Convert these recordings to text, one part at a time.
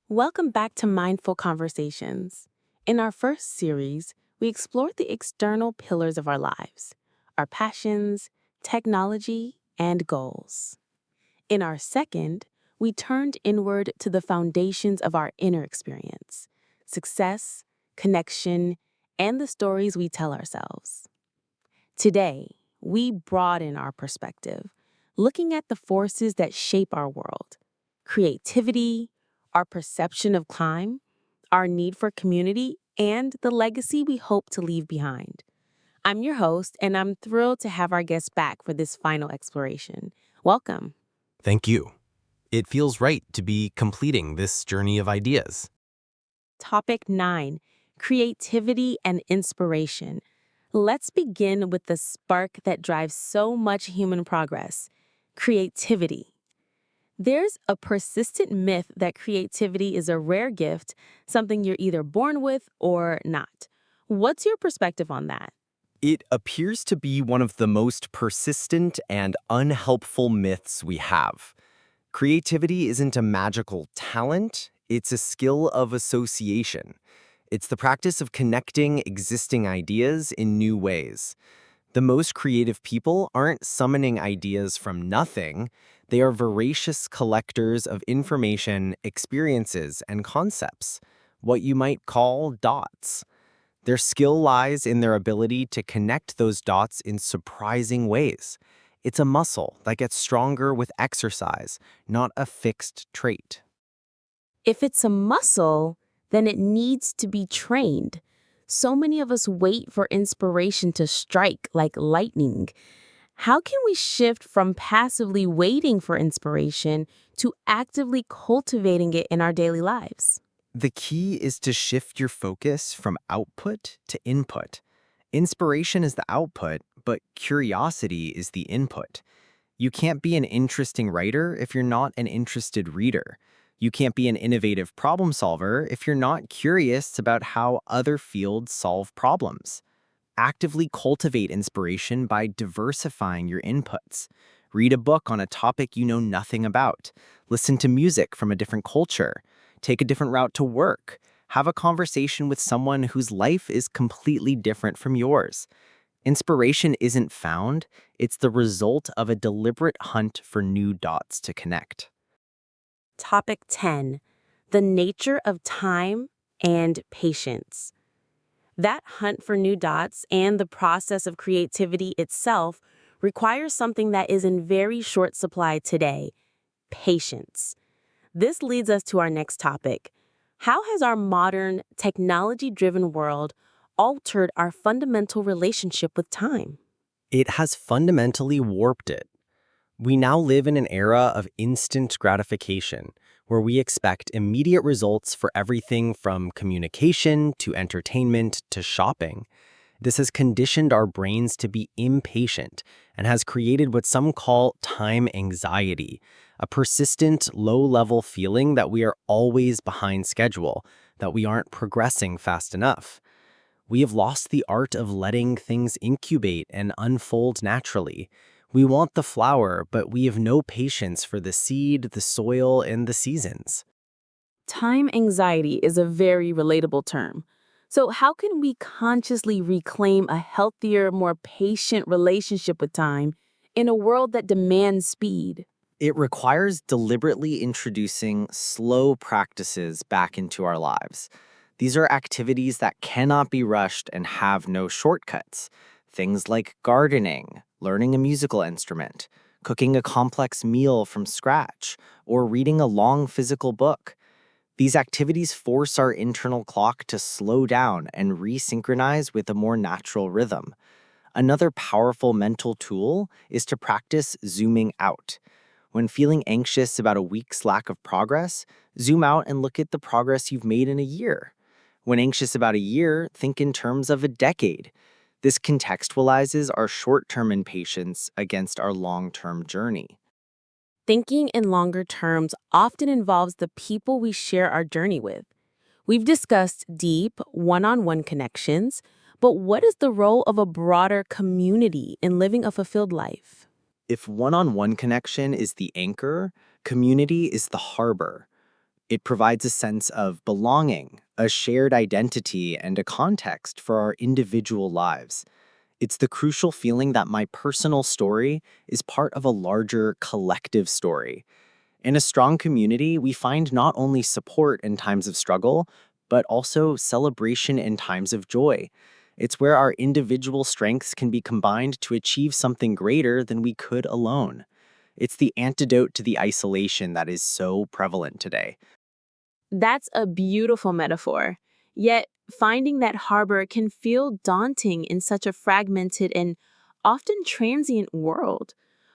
Welcome back to Mindful Conversations. In our first series, we explored the external pillars of our lives, our passions, technology, and goals. In our second, we turned inward to the foundations of our inner experience, success, connection, and the stories we tell ourselves. Today, we broaden our perspective, looking at the forces that shape our world: creativity, our perception of time, our need for community, and the legacy we hope to leave behind. I'm your host, and I'm thrilled to have our guests back for this final exploration. Welcome. Thank you. It feels right to be completing this journey of ideas. Topic 9: Creativity and Inspiration. Let's begin with the spark that drives so much human progress: creativity. There's a persistent myth that creativity is a rare gift, something you're either born with or not. What's your perspective on that? It appears to be one of the most persistent and unhelpful myths we have. Creativity isn't a magical talent, it's a skill of association. It's the practice of connecting existing ideas in new ways. The most creative people aren't summoning ideas from nothing. They are voracious collectors of information, experiences, and concepts, what you might call dots. Their skill lies in their ability to connect those dots in surprising ways. It's a muscle that gets stronger with exercise, not a fixed trait. If it's a muscle, then it needs to be trained. So many of us wait for inspiration to strike like lightning. How can we shift from passively waiting for inspiration to actively cultivating it in our daily lives? The key is to shift your focus from output to input. Inspiration is the output, but curiosity is the input. You can't be an interesting writer if you're not an interested reader. You can't be an innovative problem solver if you're not curious about how other fields solve problems. Actively cultivate inspiration by diversifying your inputs. Read a book on a topic you know nothing about. Listen to music from a different culture. Take a different route to work. Have a conversation with someone whose life is completely different from yours. Inspiration isn't found, it's the result of a deliberate hunt for new dots to connect. Topic 10: The nature of time and patience. That hunt for new dots and the process of creativity itself requires something that is in very short supply today: patience. This leads us to our next topic. How has our modern, technology driven world altered our fundamental relationship with time? It has fundamentally warped it. We now live in an era of instant gratification, where we expect immediate results for everything from communication to entertainment to shopping. This has conditioned our brains to be impatient and has created what some call time anxiety, a persistent, low-level feeling that we are always behind schedule, that we aren't progressing fast enough. We have lost the art of letting things incubate and unfold naturally. We want the flower, but we have no patience for the seed, the soil, and the seasons. Time anxiety is a very relatable term. So, how can we consciously reclaim a healthier, more patient relationship with time in a world that demands speed? It requires deliberately introducing slow practices back into our lives. These are activities that cannot be rushed and have no shortcuts. Things like gardening, learning a musical instrument, cooking a complex meal from scratch, or reading a long physical book. These activities force our internal clock to slow down and resynchronize with a more natural rhythm. Another powerful mental tool is to practice zooming out. When feeling anxious about a week's lack of progress, zoom out and look at the progress you've made in a year. When anxious about a year, think in terms of a decade. This contextualizes our short-term impatience against our long-term journey. Thinking in longer terms often involves the people we share our journey with. We've discussed deep, one on one connections, but what is the role of a broader community in living a fulfilled life? If one-on-one connection is the anchor, community is the harbor. It provides a sense of belonging, a shared identity, and a context for our individual lives. It's the crucial feeling that my personal story is part of a larger collective story. In a strong community, we find not only support in times of struggle, but also celebration in times of joy. It's where our individual strengths can be combined to achieve something greater than we could alone. It's the antidote to the isolation that is so prevalent today. That's a beautiful metaphor. Yet, finding that harbor can feel daunting in such a fragmented and often transient world.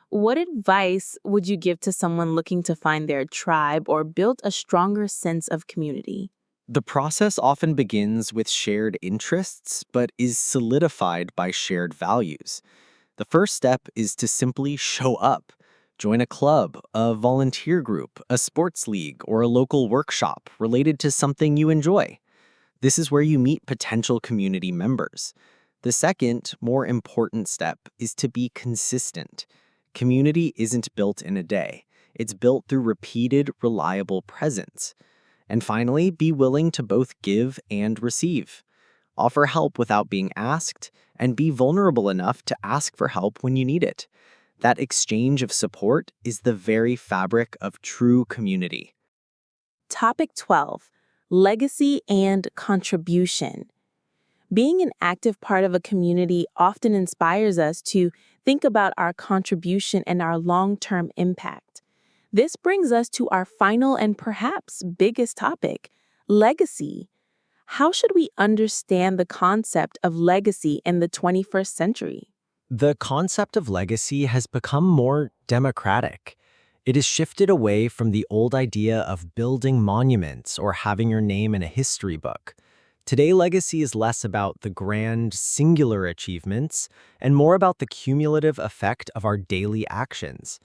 What advice would you give to someone looking to find their tribe or build a stronger sense of community? The process often begins with shared interests, but is solidified by shared values. The first step is to simply show up. Join a club, a volunteer group, a sports league, or a local workshop related to something you enjoy. This is where you meet potential community members. The second, more important step is to be consistent. Community isn't built in a day. It's built through repeated, reliable presence. And finally, be willing to both give and receive. Offer help without being asked, and be vulnerable enough to ask for help when you need it. That exchange of support is the very fabric of true community. Topic 12: Legacy and Contribution. Being an active part of a community often inspires us to think about our contribution and our long-term impact. This brings us to our final and perhaps biggest topic: legacy. How should we understand the concept of legacy in the 21st century? The concept of legacy has become more democratic. It has shifted away from the old idea of building monuments or having your name in a history book. Today, legacy is less about the grand, singular achievements and more about the cumulative effect of our daily actions.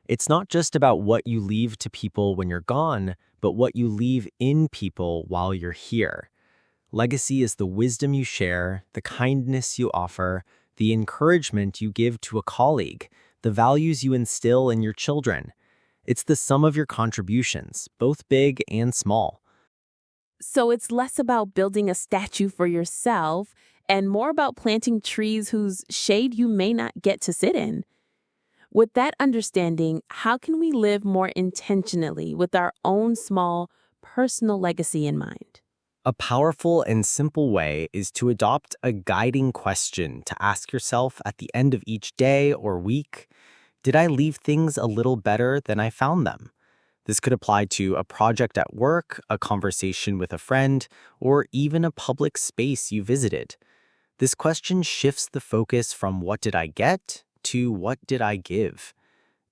It's not just about what you leave to people when you're gone, but what you leave in people while you're here. Legacy is the wisdom you share, the kindness you offer, the encouragement you give to a colleague, the values you instill in your children. It's the sum of your contributions, both big and small. So it's less about building a statue for yourself and more about planting trees whose shade you may not get to sit in. With that understanding, how can we live more intentionally with our own small, personal legacy in mind? A powerful and simple way is to adopt a guiding question to ask yourself at the end of each day or week: did I leave things a little better than I found them? This could apply to a project at work, a conversation with a friend, or even a public space you visited. This question shifts the focus from what did I get to what did I give.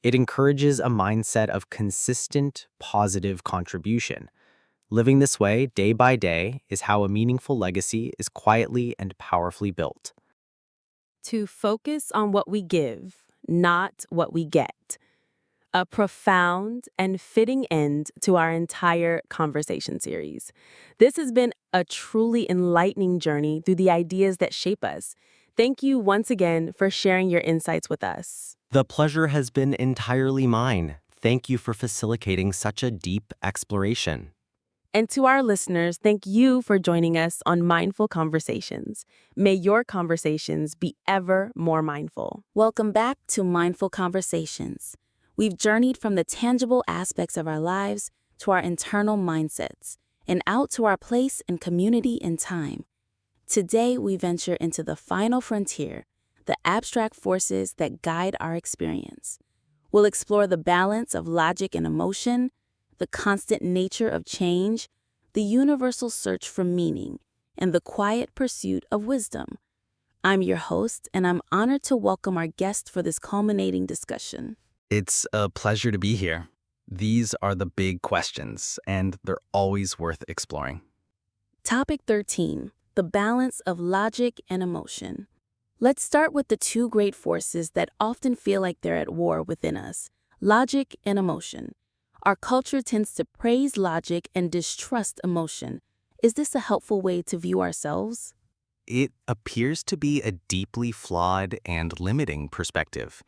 It encourages a mindset of consistent, positive contribution. Living this way, day by day, is how a meaningful legacy is quietly and powerfully built. To focus on what we give, not what we get. A profound and fitting end to our entire conversation series. This has been a truly enlightening journey through the ideas that shape us. Thank you once again for sharing your insights with us. The pleasure has been entirely mine. Thank you for facilitating such a deep exploration. And to our listeners, thank you for joining us on Mindful Conversations. May your conversations be ever more mindful. Welcome back to Mindful Conversations. We've journeyed from the tangible aspects of our lives to our internal mindsets and out to our place in community and time. Today, we venture into the final frontier, the abstract forces that guide our experience. We'll explore the balance of logic and emotion, the constant nature of change, the universal search for meaning, and the quiet pursuit of wisdom. I'm your host, and I'm honored to welcome our guest for this culminating discussion. It's a pleasure to be here. These are the big questions, and they're always worth exploring. Topic 13, the balance of logic and emotion. Let's start with the two great forces that often feel like they're at war within us: logic and emotion. Our culture tends to praise logic and distrust emotion. Is this a helpful way to view ourselves? It appears to be a deeply flawed and limiting perspective.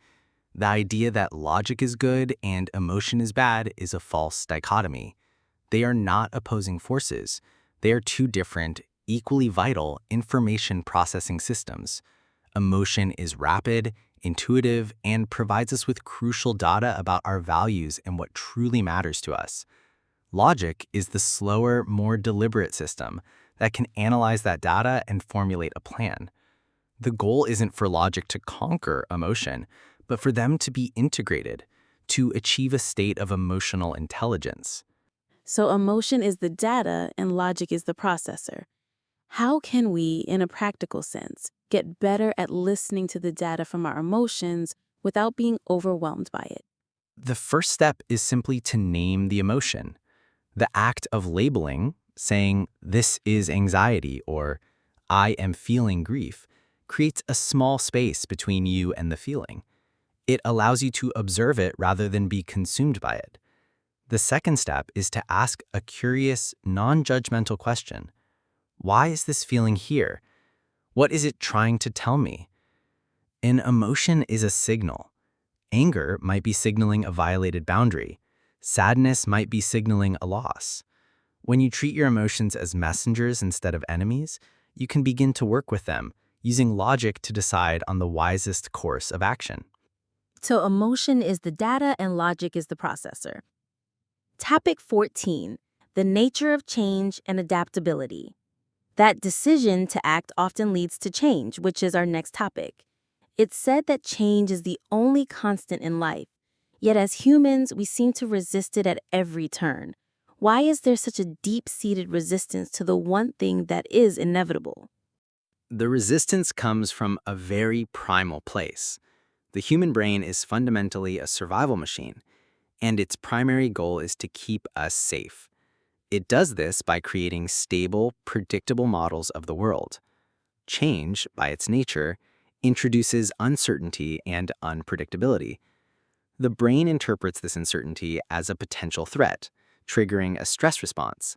The idea that logic is good and emotion is bad is a false dichotomy. They are not opposing forces. They are two different, equally vital information processing systems. Emotion is rapid, intuitive, and provides us with crucial data about our values and what truly matters to us. Logic is the slower, more deliberate system that can analyze that data and formulate a plan. The goal isn't for logic to conquer emotion, but for them to be integrated, to achieve a state of emotional intelligence. So emotion is the data and logic is the processor. How can we, in a practical sense, get better at listening to the data from our emotions without being overwhelmed by it? The first step is simply to name the emotion. The act of labeling, saying, "This is anxiety," or "I am feeling grief," creates a small space between you and the feeling. It allows you to observe it rather than be consumed by it. The second step is to ask a curious, non-judgmental question. Why is this feeling here? What is it trying to tell me? An emotion is a signal. Anger might be signaling a violated boundary. Sadness might be signaling a loss. When you treat your emotions as messengers instead of enemies, you can begin to work with them, using logic to decide on the wisest course of action. So emotion is the data and logic is the processor. Topic 14, the nature of change and adaptability. That decision to act often leads to change, which is our next topic. It's said that change is the only constant in life, yet as humans, we seem to resist it at every turn. Why is there such a deep-seated resistance to the one thing that is inevitable? The resistance comes from a very primal place. The human brain is fundamentally a survival machine, and its primary goal is to keep us safe. It does this by creating stable, predictable models of the world. Change, by its nature, introduces uncertainty and unpredictability. The brain interprets this uncertainty as a potential threat, triggering a stress response.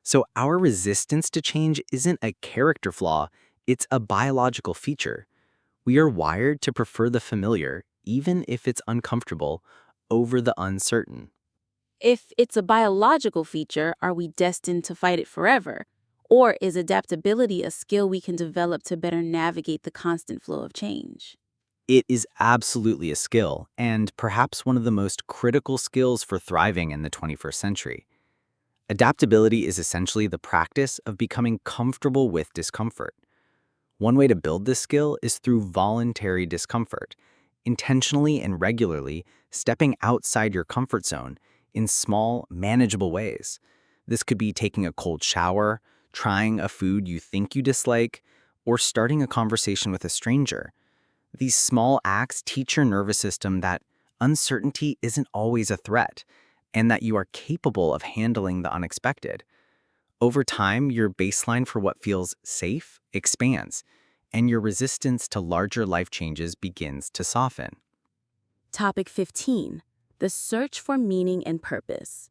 So our resistance to change isn't a character flaw, it's a biological feature. We are wired to prefer the familiar, even if it's uncomfortable, over the uncertain. If it's a biological feature, are we destined to fight it forever? Or is adaptability a skill we can develop to better navigate the constant flow of change? It is absolutely a skill, and perhaps one of the most critical skills for thriving in the 21st century. Adaptability is essentially the practice of becoming comfortable with discomfort. One way to build this skill is through voluntary discomfort, intentionally and regularly stepping outside your comfort zone in small, manageable ways. This could be taking a cold shower, trying a food you think you dislike, or starting a conversation with a stranger. These small acts teach your nervous system that uncertainty isn't always a threat and that you are capable of handling the unexpected. Over time, your baseline for what feels safe expands, and your resistance to larger life changes begins to soften. Topic 15, the search for meaning and purpose.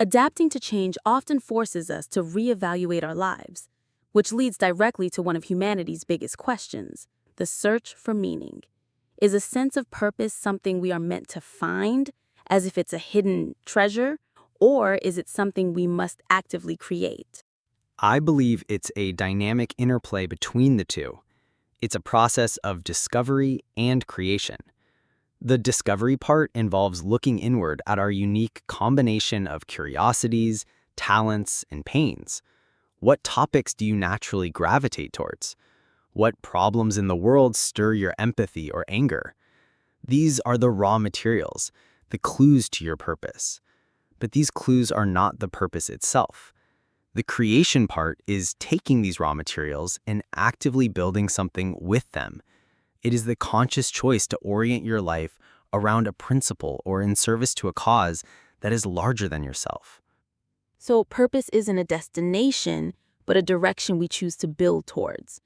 Adapting to change often forces us to reevaluate our lives, which leads directly to one of humanity's biggest questions, the search for meaning. Is a sense of purpose something we are meant to find, as if it's a hidden treasure, or is it something we must actively create? I believe it's a dynamic interplay between the two. It's a process of discovery and creation. The discovery part involves looking inward at our unique combination of curiosities, talents, and pains. What topics do you naturally gravitate towards? What problems in the world stir your empathy or anger? These are the raw materials, the clues to your purpose. But these clues are not the purpose itself. The creation part is taking these raw materials and actively building something with them. It is the conscious choice to orient your life around a principle or in service to a cause that is larger than yourself. So purpose isn't a destination, but a direction we choose to build towards.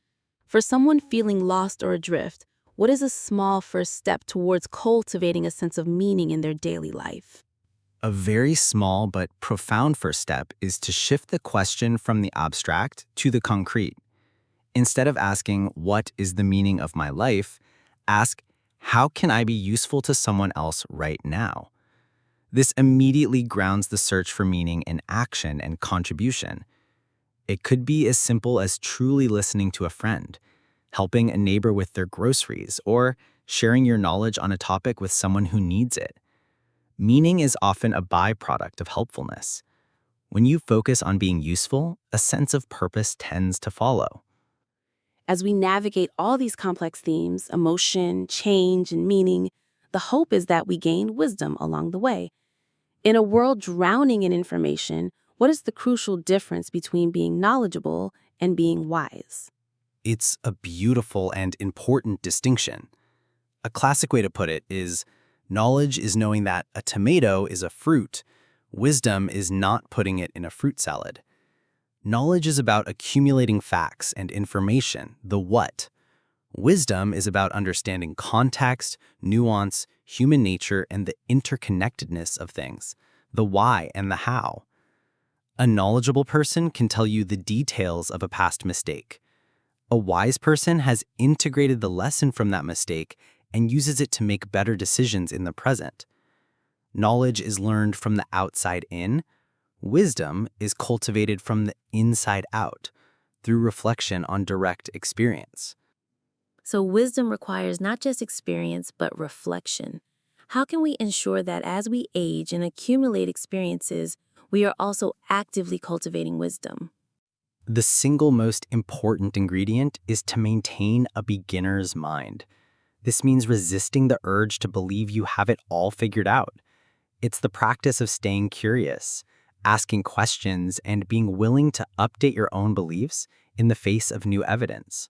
For someone feeling lost or adrift, what is a small first step towards cultivating a sense of meaning in their daily life? A very small but profound first step is to shift the question from the abstract to the concrete. Instead of asking, "What is the meaning of my life?" ask, "How can I be useful to someone else right now?" This immediately grounds the search for meaning in action and contribution. It could be as simple as truly listening to a friend, helping a neighbor with their groceries, or sharing your knowledge on a topic with someone who needs it. Meaning is often a byproduct of helpfulness. When you focus on being useful, a sense of purpose tends to follow. As we navigate all these complex themes, emotion, change, and meaning, the hope is that we gain wisdom along the way. In a world drowning in information, what is the crucial difference between being knowledgeable and being wise? It's a beautiful and important distinction. A classic way to put it is, knowledge is knowing that a tomato is a fruit. Wisdom is not putting it in a fruit salad. Knowledge is about accumulating facts and information, the what. Wisdom is about understanding context, nuance, human nature, and the interconnectedness of things, the why and the how. A knowledgeable person can tell you the details of a past mistake. A wise person has integrated the lesson from that mistake and uses it to make better decisions in the present. Knowledge is learned from the outside in. Wisdom is cultivated from the inside out, through reflection on direct experience. So wisdom requires not just experience, but reflection. How can we ensure that as we age and accumulate experiences, we are also actively cultivating wisdom? The single most important ingredient is to maintain a beginner's mind. This means resisting the urge to believe you have it all figured out. It's the practice of staying curious, asking questions, and being willing to update your own beliefs in the face of new evidence.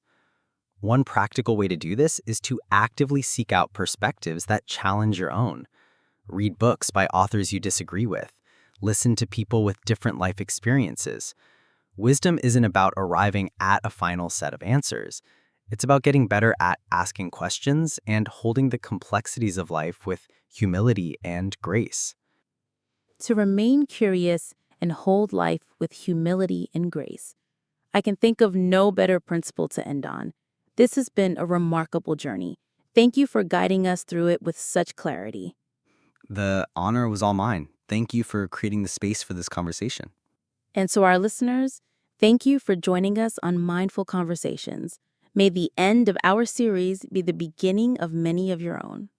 One practical way to do this is to actively seek out perspectives that challenge your own. Read books by authors you disagree with. Listen to people with different life experiences. Wisdom isn't about arriving at a final set of answers. It's about getting better at asking questions and holding the complexities of life with humility and grace. To remain curious and hold life with humility and grace. I can think of no better principle to end on. This has been a remarkable journey. Thank you for guiding us through it with such clarity. The honor was all mine. Thank you for creating the space for this conversation. And to our listeners, thank you for joining us on Mindful Conversations. May the end of our series be the beginning of many of your own.